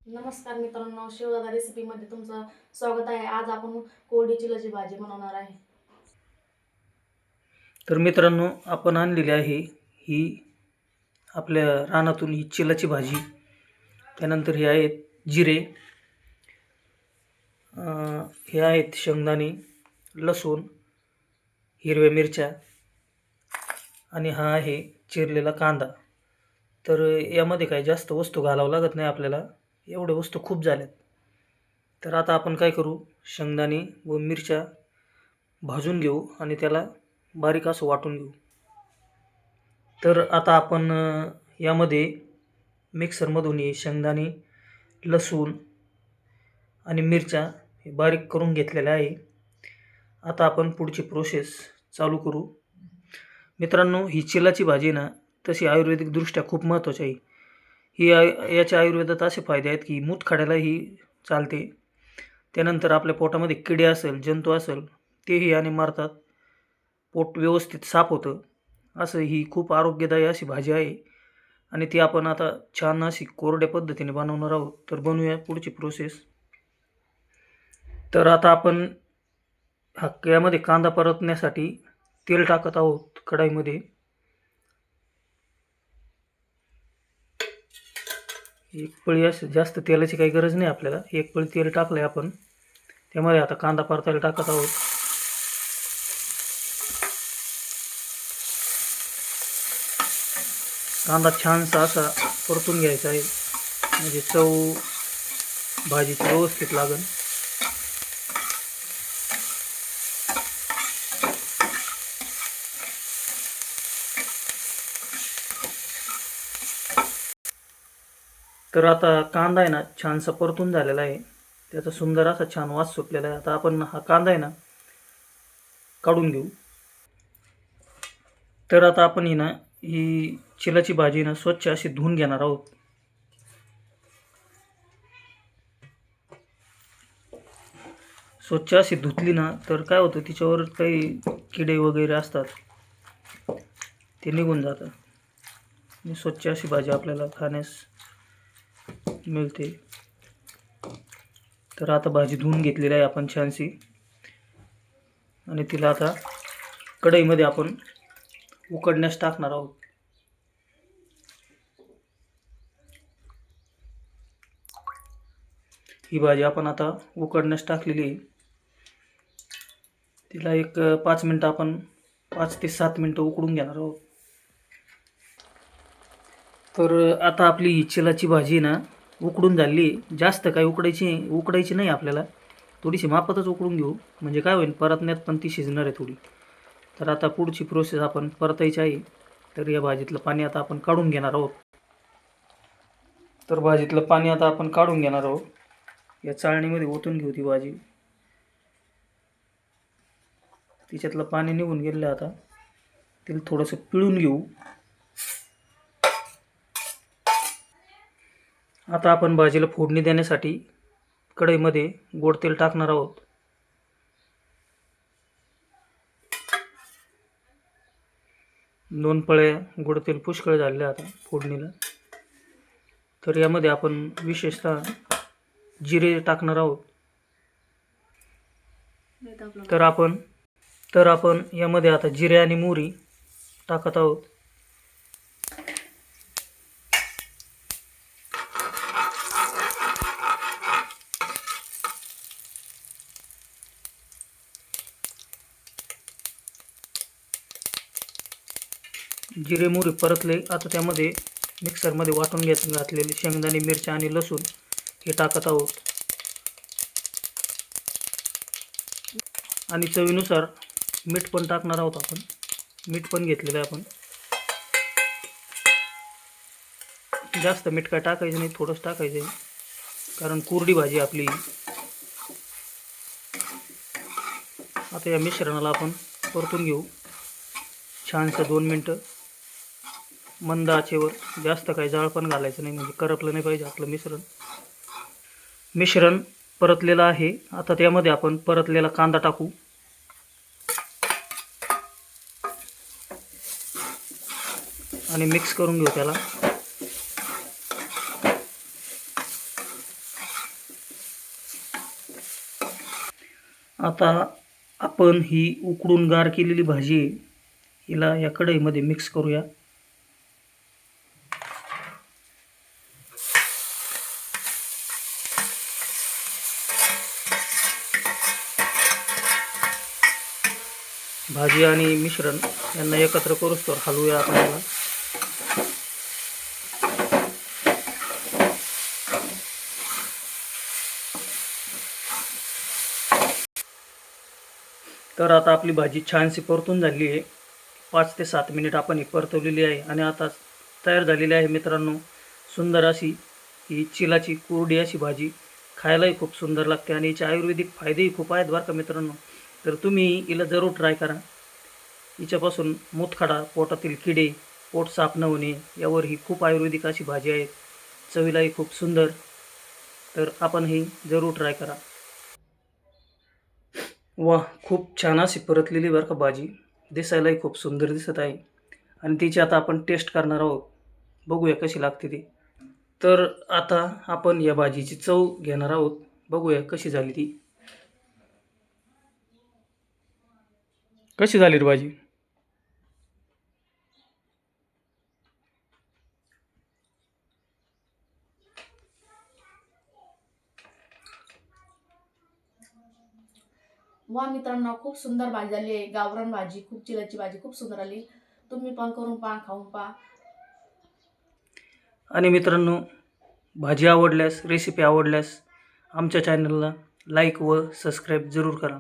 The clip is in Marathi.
नमस्कार मित्रांनो, शिवदादा रेसिपीमध्ये तुमचं स्वागत आहे. आज आपण कोरडी चिलाची भाजी बनवणार आहे. तर मित्रांनो, आपण आणलेली आहे ही आपल्या रानातून ही चिलाची भाजी. त्यानंतर हे आहेत जिरे, हे आहेत शेंगदाणे, लसूण, हिरव्या मिरच्या आणि हा आहे चिरलेला कांदा. तर यामध्ये काही जास्त वस्तू घालावं लागत नाही आपल्याला, एवढ्या वस्तू खूप झाल्यात. तर आता आपण काय करू, शेंगदाणे व मिरच्या भाजून घेऊ आणि त्याला बारीक असं वाटून घेऊ. तर आता आपण यामध्ये मिक्सरमधून हे शेंगदाणे, लसूण आणि मिरच्या हे बारीक करून घेतलेल्या आहे. आता आपण पुढची प्रोसेस चालू करू. मित्रांनो, ही चिलाची भाजी ना तशी आयुर्वेदिकदृष्ट्या खूप महत्त्वाची आहे. ही याच्या आयुर्वेदात असे फायदे आहेत की मूतखड्यालाही चालते. त्यानंतर आपल्या पोटामध्ये किडे असेल, जंतू असेल तेही याने मारतात. पोट व्यवस्थित साफ होतं. असं ही खूप आरोग्यदायी अशी भाजी आहे आणि ती आपण आता छान अशी कोरड्या पद्धतीने बनवणार आहोत. तर बनवूया पुढची प्रोसेस. तर आता आपण यामध्ये कांदा परतण्यासाठी तेल टाकत आहोत कढईमध्ये. एक पळी असं जास्त तेलाची काही गरज नाही आपल्याला. एक पळी तेल टाकलं आहे आपण. त्यामध्ये आता कांदा परतायला टाकत आहोत. कांदा छानसा असा परतून घ्यायचा आहे, म्हणजे चव भाजीची व्यवस्थित लागेल. तर आता कांदा आहे ना छानसा परतून झालेला आहे. त्याचा सुंदर असा छान वास सुटलेला आहे. आता आपण हा कांदा आहे ना काढून घेऊ. तर आता आपण ही चिलाची भाजी ना स्वच्छ अशी धुवून घेणार आहोत. स्वच्छ अशी धुतली ना तर काय होतं, तिच्यावर काही किडे वगैरे असतात ते निघून जातात आणि स्वच्छ अशी भाजी आपल्याला खाण्यास मिळते. तर आता भाजी धुवून घेतलेली आहे आपण छानशी आणि तिला आता कढईमध्ये आपण उकडण्यास टाकणार आहोत. ही भाजी आपण आता उकडण्यास टाकलेली आहे. तिला एक 5 मिनटं आपण 5 ते 7 मिनटं उकडून घेणार आहोत. तर आता आपली ही चिलाची भाजी ना उकडून झाली. जास्त काही उकडायची नाही आपल्याला, थोडीशी मापातच उकडून घेऊ, म्हणजे काय होईल परतण्यात पण ती शिजणार आहे थोडी. तर आता पुढची प्रोसेस आपण परतायची आहे. तर या भाजीतलं पाणी आता आपण काढून घेणार आहोत. तर भाजीतलं पाणी आता आपण काढून घेणार आहोत. या चाळणीमध्ये ओतून घेऊ ती भाजी. तिच्यातलं पाणी निघून गेलं. आता तिला थोडंसं पिळून घेऊ. आता आपण भाजीला फोडणी देण्यासाठी कढईमध्ये गोड तेल टाकणार आहोत. दोन पळ्या गोड तेल पुष्कळ झालेले आता फोडणीला. तर यामध्ये आपण विशेषतः जिरे टाकणार आहोत. तर आपण यामध्ये आता जिरे आणि मोहरी टाकत आहोत. जिरे मोहरी परतले. आता त्यामध्ये मिक्सरमध्ये वाटून घातलेले शेंगदाणे, मिरच्या आणि लसूण हे टाकत आहोत आणि चवीनुसार मीठ पण टाकणार आहोत आपण. मीठ पण घेतलेलं आहे आपण. जास्त मीठ काय टाकायचं नाही, थोडंच टाकायचं आहे, कारण कोरडी भाजी आपली. आता या मिश्रणाला आपण परतून घेऊ छानसं 2 मिनटं मंद आचेवर. जास्त काही जाळ पण घालायचं नाही, म्हणजे करपलं नाही पाहिजे आपलं मिश्रण परतलेलं आहे. आता त्यामध्ये आपण परतलेला कांदा टाकू आणि मिक्स करून घेऊ त्याला. आता आपण ही उकडून गार केलेली भाजी आहे, हिला या कढईमध्ये मिक्स करूया. भाजी आणि मिश्रण यांना एकत्र करूच तर हलवूया आपण याला. तर आता आपली भाजी छानशी परतून झाली आहे. 5 ते 7 मिनिट आपण ही परतवलेली आहे आणि आता तयार झालेली आहे मित्रांनो सुंदर अशी ही चिलाची कोरडी अशी भाजी. खायलाही खूप सुंदर लागते आणि याचे आयुर्वेदिक फायदेही खूप आहेत बरं का मित्रांनो. तर तुम्ही हिला जरूर ट्राय करा. हिच्यापासून मूतखडा, पोटातील किडे, पोट साफ न होणे यावर ही खूप आयुर्वेदिक अशी भाजी आहे. चवीलाही खूप सुंदर. तर आपण ही जरूर ट्राय करा. वाह, खूप छान अशी परतलेली बरं का भाजी. दिसायलाही खूप सुंदर दिसत आहे आणि तिची आता आपण टेस्ट करणार आहोत. बघूया कशी लागते ती. तर आता आपण या भाजीची चव घेणार आहोत. बघूया कशी झाली ती. कशी झाली रे भाजी? वा मित्रांनो, खूप सुंदर भाजी झाली आहे. गावरान भाजी, खूप चिलाची भाजी खूप सुंदर आली. तुम्ही पण करून पहा, खाऊन पहा. आणि मित्रांनो, भाजी आवडल्यास, रेसिपी आवडल्यास आमच्या चॅनलला लाईक व सबस्क्राईब जरूर करा.